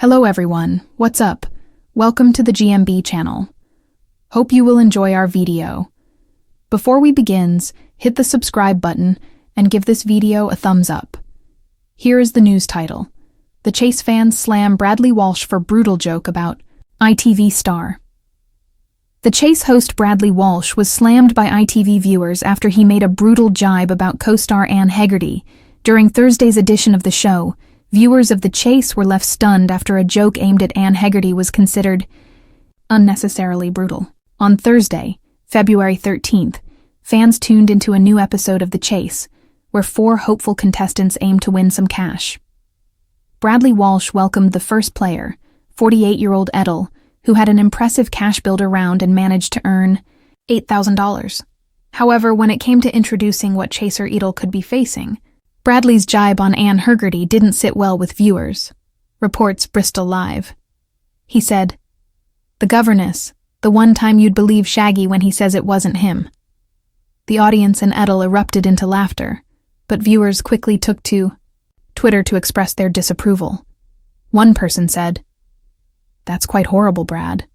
Hello everyone, what's up? Welcome to the GMB channel. Hope you will enjoy our video. Before we begins, hit the subscribe button and give this video a thumbs up. Here is the news title. The Chase fans slam Bradley Walsh for brutal joke about ITV star. The Chase host Bradley Walsh was slammed by ITV viewers after he made a brutal jibe about co-star Anne Hegarty. During Thursday's edition of the show, viewers of The Chase were left stunned after a joke aimed at Anne Hegarty was considered unnecessarily brutal. On Thursday, February 13th, fans tuned into a new episode of The Chase, where 4 hopeful contestants aimed to win some cash. Bradley Walsh welcomed the first player, 48-year-old Edel, who had an impressive cash builder round and managed to earn $8,000. However, when it came to introducing what chaser Edel could be facing, Bradley's jibe on Anne Hegarty didn't sit well with viewers, reports Bristol Live. He said, "The governess, the one time you'd believe Shaggy when he says it wasn't him." The audience and Edel erupted into laughter, but viewers quickly took to Twitter to express their disapproval. One person said, "That's quite horrible, Brad."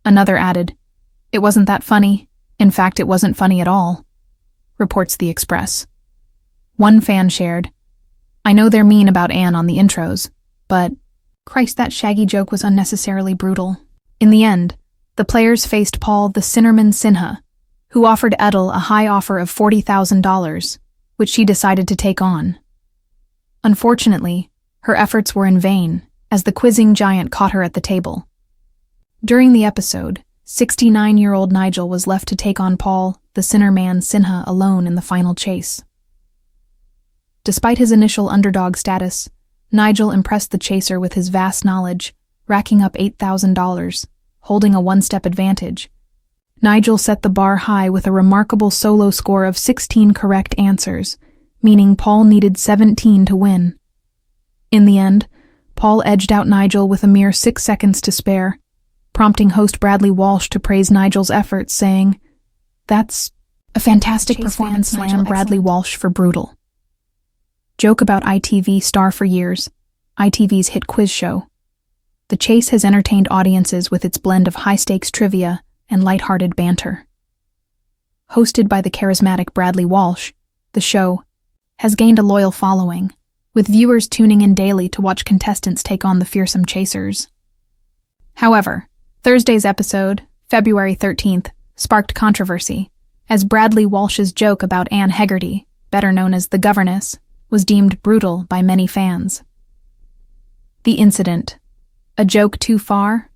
Another added, "It wasn't that funny. In fact, it wasn't funny at all," reports The Express. One fan shared, "I know they're mean about Anne on the intros, but Christ, that Shaggy joke was unnecessarily brutal." In the end, the players faced Paul the Sinnerman Sinha, who offered Edel a high offer of $40,000, which she decided to take on. Unfortunately, her efforts were in vain, as the quizzing giant caught her at the table. During the episode, 69-year-old Nigel was left to take on Paul the Sinnerman Sinha alone in the final chase. Despite his initial underdog status, Nigel impressed the chaser with his vast knowledge, racking up $8,000, holding a one-step advantage. Nigel set the bar high with a remarkable solo score of 16 correct answers, meaning Paul needed 17 to win. In the end, Paul edged out Nigel with a mere 6 seconds to spare, prompting host Bradley Walsh to praise Nigel's efforts, saying, "That's a fantastic performance, slam Bradley Walsh for brutal." Joke about ITV star for years, ITV's hit quiz show. The Chase has entertained audiences with its blend of high-stakes trivia and light-hearted banter. Hosted by the charismatic Bradley Walsh, the show has gained a loyal following, with viewers tuning in daily to watch contestants take on the fearsome chasers. However, Thursday's episode, February 13th, sparked controversy, as Bradley Walsh's joke about Anne Hegarty, better known as the governess, was deemed brutal by many fans. The incident: a joke too far?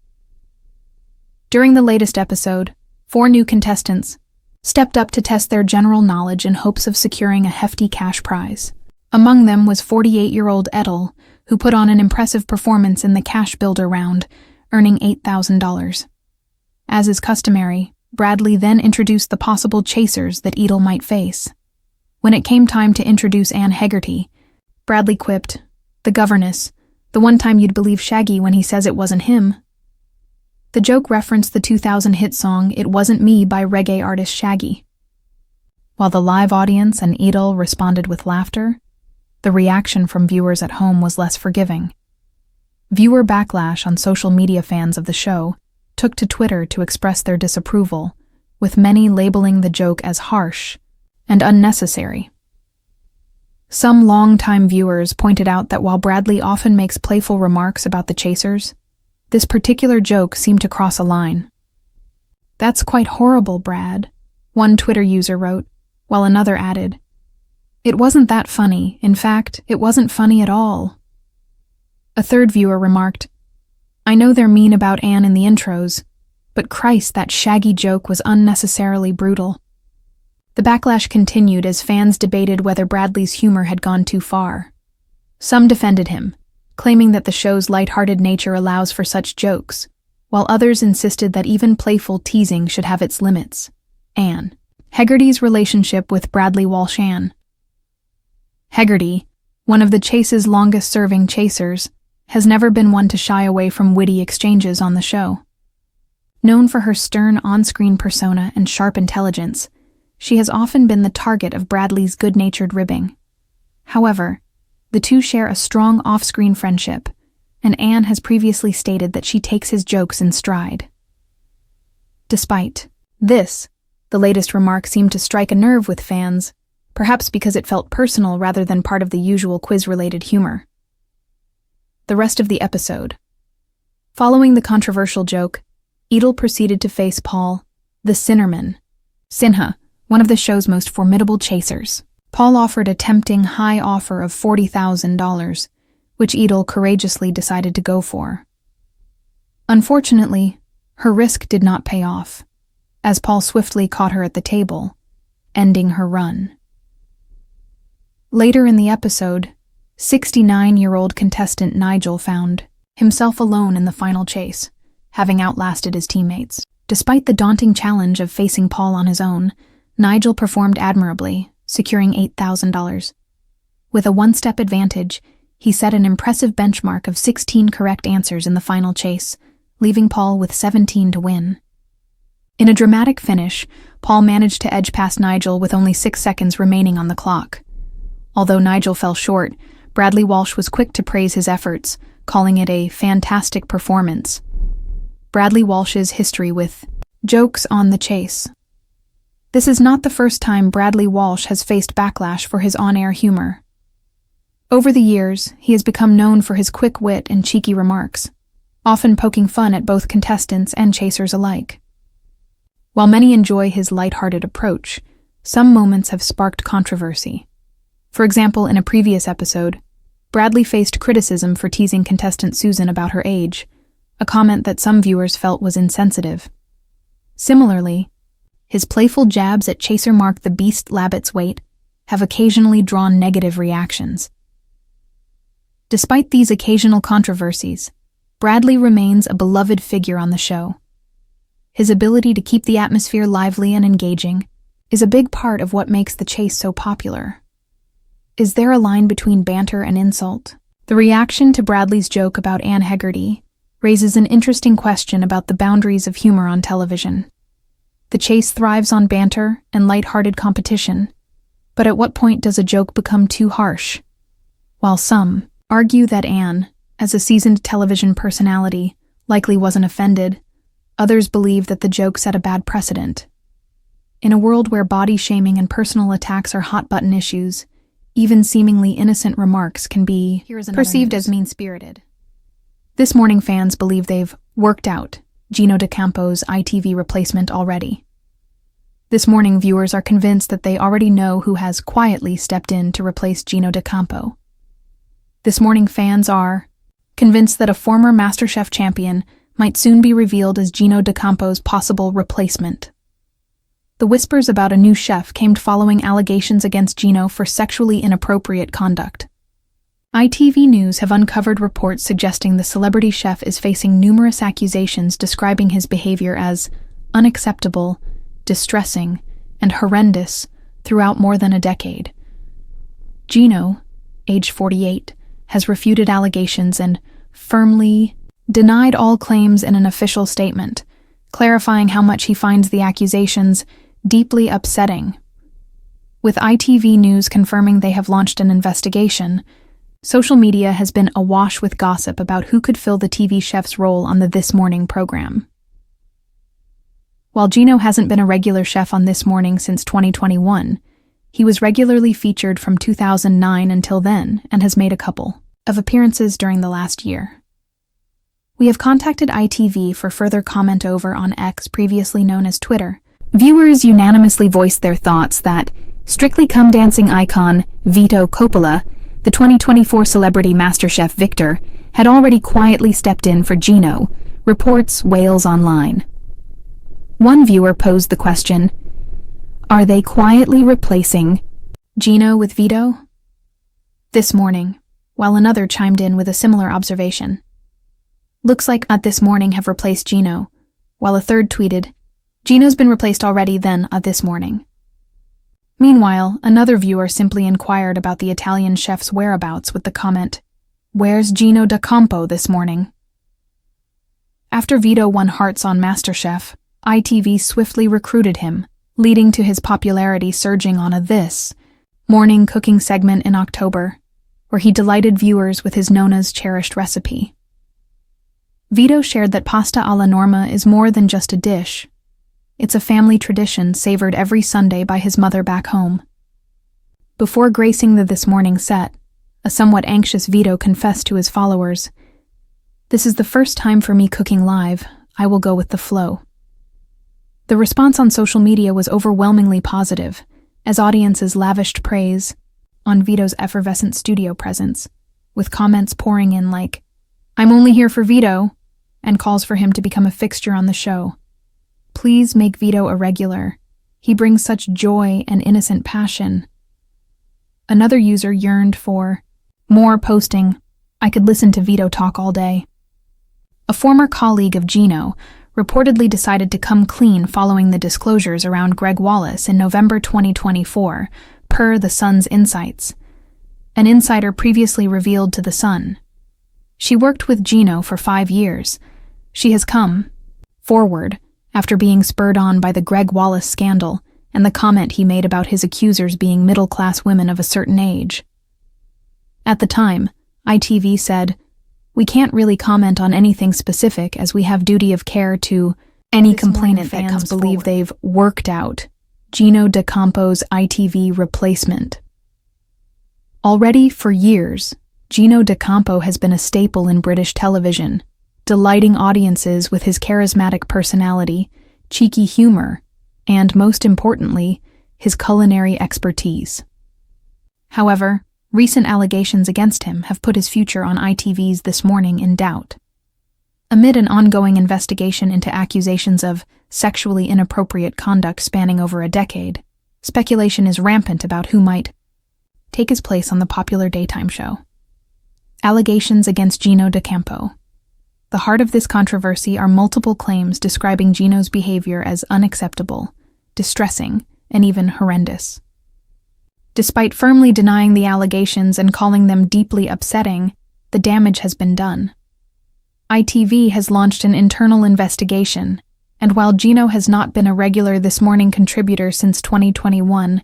During the latest episode, 4 new contestants stepped up to test their general knowledge in hopes of securing a hefty cash prize. Among them was 48-year-old Edel, who put on an impressive performance in the cash builder round, earning $8,000. As is customary, Bradley then introduced the possible chasers that Edel might face. When it came time to introduce Anne Hegarty, Bradley quipped, "The governess, the one time you'd believe Shaggy when he says it wasn't him." The joke referenced the 2000 hit song "It Wasn't Me" by reggae artist Shaggy. While the live audience and Edel responded with laughter, the reaction from viewers at home was less forgiving. Viewer backlash on social media fans of the show took to Twitter to express their disapproval, with many labeling the joke as harsh and unnecessary. Some long-time viewers pointed out that while Bradley often makes playful remarks about the chasers, this particular joke seemed to cross a line. "That's quite horrible, Brad," one Twitter user wrote, while another added, "It wasn't that funny. In fact, it wasn't funny at all." A third viewer remarked, "I know they're mean about Anne in the intros, but Christ, that Shaggy joke was unnecessarily brutal." The backlash continued as fans debated whether Bradley's humor had gone too far. Some defended him, claiming that the show's light-hearted nature allows for such jokes, while others insisted that even playful teasing should have its limits. Anne Hegarty's relationship with Bradley Walsh. Anne Hegarty, one of the Chase's longest-serving chasers, has never been one to shy away from witty exchanges on the show. Known for her stern on-screen persona and sharp intelligence, she has often been the target of Bradley's good-natured ribbing. However, the two share a strong off-screen friendship, and Anne has previously stated that she takes his jokes in stride. Despite this, the latest remark seemed to strike a nerve with fans, perhaps because it felt personal rather than part of the usual quiz-related humor. The rest of the episode. Following the controversial joke, Edel proceeded to face Paul, the Sinnerman, Sinha, one of the show's most formidable chasers. Paul offered a tempting high offer of $40,000, which Edel courageously decided to go for. Unfortunately, her risk did not pay off, as Paul swiftly caught her at the table, ending her run. Later in the episode, 69-year-old contestant Nigel found himself alone in the final chase, having outlasted his teammates. Despite the daunting challenge of facing Paul on his own, Nigel performed admirably, securing $8,000. With a one-step advantage, he set an impressive benchmark of 16 correct answers in the final chase, leaving Paul with 17 to win. In a dramatic finish, Paul managed to edge past Nigel with only 6 seconds remaining on the clock. Although Nigel fell short, Bradley Walsh was quick to praise his efforts, calling it a fantastic performance. Bradley Walsh's history with jokes on the chase. This is not the first time Bradley Walsh has faced backlash for his on-air humor. Over the years, he has become known for his quick wit and cheeky remarks, often poking fun at both contestants and chasers alike. While many enjoy his lighthearted approach, some moments have sparked controversy. For example, in a previous episode, Bradley faced criticism for teasing contestant Susan about her age, a comment that some viewers felt was insensitive. Similarly, his playful jabs at chaser Mark the Beast Labbit's-Waite have occasionally drawn negative reactions. Despite these occasional controversies, Bradley remains a beloved figure on the show. His ability to keep the atmosphere lively and engaging is a big part of what makes the chase so popular. Is there a line between banter and insult? The reaction to Bradley's joke about Anne Hegarty raises an interesting question about the boundaries of humor on television. The chase thrives on banter and light-hearted competition, but at what point does a joke become too harsh? While some argue that Anne, as a seasoned television personality, likely wasn't offended, others believe that the joke set a bad precedent. In a world where body shaming and personal attacks are hot-button issues, even seemingly innocent remarks can be perceived as mean-spirited. This Morning fans believe they've worked out Gino D'Acampo's ITV replacement already. This Morning viewers are convinced that they already know who has quietly stepped in to replace Gino D'Acampo. This Morning fans are convinced that a former MasterChef champion might soon be revealed as Gino D'Acampo's possible replacement. The whispers about a new chef came following allegations against Gino for sexually inappropriate conduct. ITV News have uncovered reports suggesting the celebrity chef is facing numerous accusations describing his behavior as unacceptable, distressing, and horrendous throughout more than a decade. Gino, age 48, has refuted allegations and firmly denied all claims in an official statement, clarifying how much he finds the accusations deeply upsetting. With ITV News confirming they have launched an investigation, social media has been awash with gossip about who could fill the TV chef's role on the This Morning program. While Gino hasn't been a regular chef on This Morning since 2021, he was regularly featured from 2009 until then and has made a couple of appearances during the last year. We have contacted ITV for further comment over on X, previously known as Twitter. Viewers unanimously voiced their thoughts that Strictly Come Dancing icon Vito Coppola, the 2024 Celebrity MasterChef victor, had already quietly stepped in for Gino, reports Wales Online. One viewer posed the question, are they quietly replacing Gino with Vito? This Morning, while another chimed in with a similar observation. Looks like at This Morning have replaced Gino, while a third tweeted, Gino's been replaced already then at This Morning. Meanwhile, another viewer simply inquired about the Italian chef's whereabouts with the comment, "Where's Gino D'Acampo this morning?" After Vito won hearts on MasterChef, ITV swiftly recruited him, leading to his popularity surging on a This Morning cooking segment in October, where he delighted viewers with his Nona's cherished recipe. Vito shared that pasta alla norma is more than just a dish. It's a family tradition savored every Sunday by his mother back home. Before gracing the This Morning set, a somewhat anxious Vito confessed to his followers, "This is the first time for me cooking live. I will go with the flow." The response on social media was overwhelmingly positive, as audiences lavished praise on Vito's effervescent studio presence, with comments pouring in like, "I'm only here for Vito," and calls for him to become a fixture on the show. "Please make Vito a regular. He brings such joy and innocent passion." Another user yearned for more, posting, "I could listen to Vito talk all day." A former colleague of Gino reportedly decided to come clean following the disclosures around Greg Wallace in November 2024, per The Sun's insights. An insider previously revealed to The Sun, "She worked with Gino for 5 years. She has come forward after being spurred on by the Greg Wallace scandal and the comment he made about his accusers being middle-class women of a certain age." At the time, ITV said, "We can't really comment on anything specific as we have duty of care to any complainant that comes believe they've worked out Gino D'Acampo's ITV replacement." Already for years, Gino D'Acampo has been a staple in British television, delighting audiences with his charismatic personality, cheeky humor, and, most importantly, his culinary expertise. However, recent allegations against him have put his future on ITV's This Morning in doubt. Amid an ongoing investigation into accusations of sexually inappropriate conduct spanning over a decade, speculation is rampant about who might take his place on the popular daytime show. Allegations against Gino D'Acampo. The heart of this controversy are multiple claims describing Gino's behavior as unacceptable, distressing, and even horrendous. Despite firmly denying the allegations and calling them deeply upsetting, the damage has been done. ITV has launched an internal investigation, and while Gino has not been a regular This Morning contributor since 2021,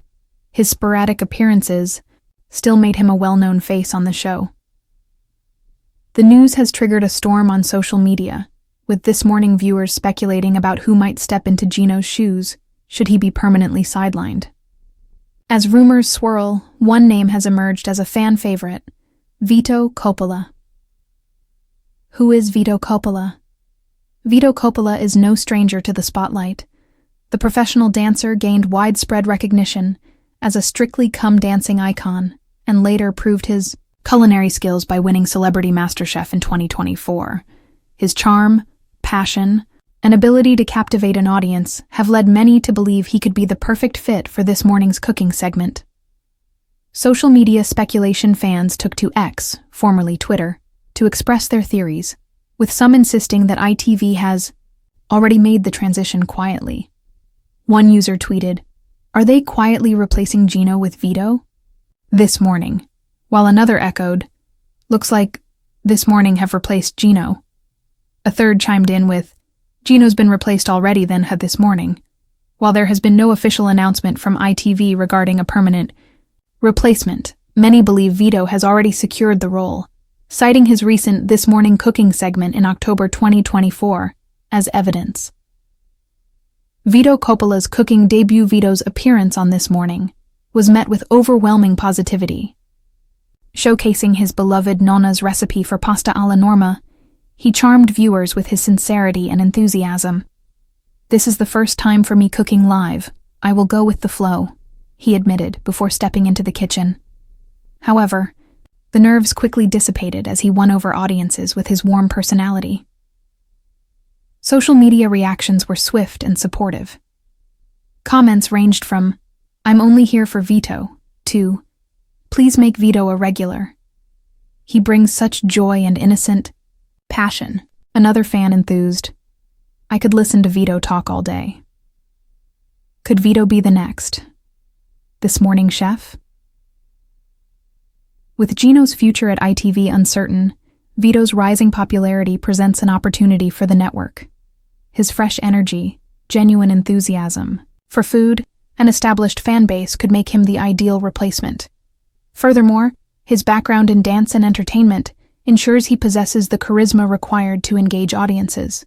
his sporadic appearances still made him a well-known face on the show. The news has triggered a storm on social media, with This Morning viewers speculating about who might step into Gino's shoes should he be permanently sidelined. As rumors swirl, one name has emerged as a fan favorite: Vito Coppola. Who is Vito Coppola? Vito Coppola is no stranger to the spotlight. The professional dancer gained widespread recognition as a Strictly Come Dancing icon, and later proved his culinary skills by winning Celebrity MasterChef in 2024. His charm, passion, and ability to captivate an audience have led many to believe he could be the perfect fit for This Morning's cooking segment. Social media speculation fans took to X, formerly Twitter, to express their theories, with some insisting that ITV has already made the transition quietly. One user tweeted, "Are they quietly replacing Gino with Vito?" This Morning, while another echoed, "Looks like This Morning have replaced Gino." A third chimed in with, "Gino's been replaced already then had This Morning." While there has been no official announcement from ITV regarding a permanent replacement, many believe Vito has already secured the role, citing his recent This Morning cooking segment in October 2024 as evidence. Vito Coppola's cooking debut. Vito's appearance on This Morning was met with overwhelming positivity. Showcasing his beloved nonna's recipe for pasta alla norma, he charmed viewers with his sincerity and enthusiasm. "This is the first time for me cooking live. I will go with the flow," he admitted before stepping into the kitchen. However, the nerves quickly dissipated as he won over audiences with his warm personality. Social media reactions were swift and supportive. Comments ranged from, "I'm only here for Vito," to, "Please make Vito a regular. He brings such joy and innocent passion." Another fan enthused, "I could listen to Vito talk all day." Could Vito be the next This Morning chef? With Gino's future at ITV uncertain, Vito's rising popularity presents an opportunity for the network. His fresh energy, genuine enthusiasm for food, and established fan base could make him the ideal replacement. Furthermore, his background in dance and entertainment ensures he possesses the charisma required to engage audiences.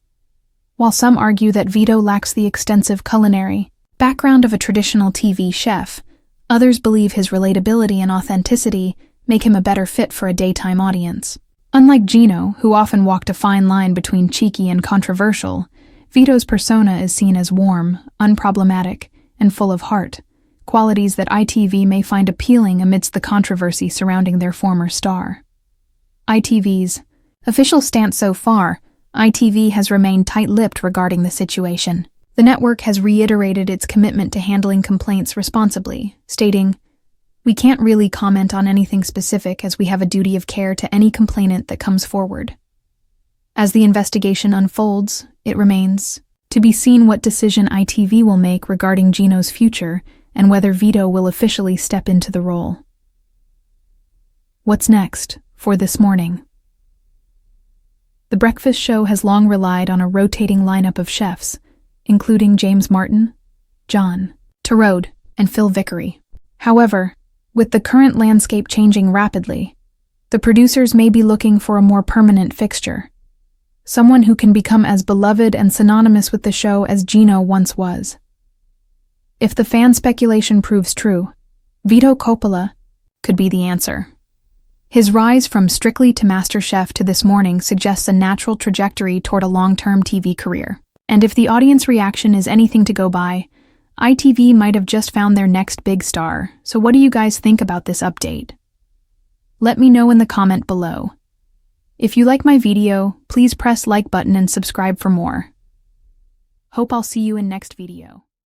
While some argue that Vito lacks the extensive culinary background of a traditional TV chef, others believe his relatability and authenticity make him a better fit for a daytime audience. Unlike Gino, who often walked a fine line between cheeky and controversial, Vito's persona is seen as warm, unproblematic, and full of heart, qualities that ITV may find appealing amidst the controversy surrounding their former star. ITV's official stance so far, ITV has remained tight-lipped regarding the situation. The network has reiterated its commitment to handling complaints responsibly, stating, "We can't really comment on anything specific as we have a duty of care to any complainant that comes forward." As the investigation unfolds, it remains to be seen what decision ITV will make regarding Gino's future and whether Vito will officially step into the role. What's next for This Morning? The breakfast show has long relied on a rotating lineup of chefs, including James Martin, John Turode, and Phil Vickery. However, with the current landscape changing rapidly, the producers may be looking for a more permanent fixture, someone who can become as beloved and synonymous with the show as Gino once was. If the fan speculation proves true, Vito Coppola could be the answer. His rise from Strictly to MasterChef to This Morning suggests a natural trajectory toward a long-term TV career. And if the audience reaction is anything to go by, ITV might have just found their next big star. So what do you guys think about this update? Let me know in the comment below. If you like my video, please press like button and subscribe for more. Hope I'll see you in next video.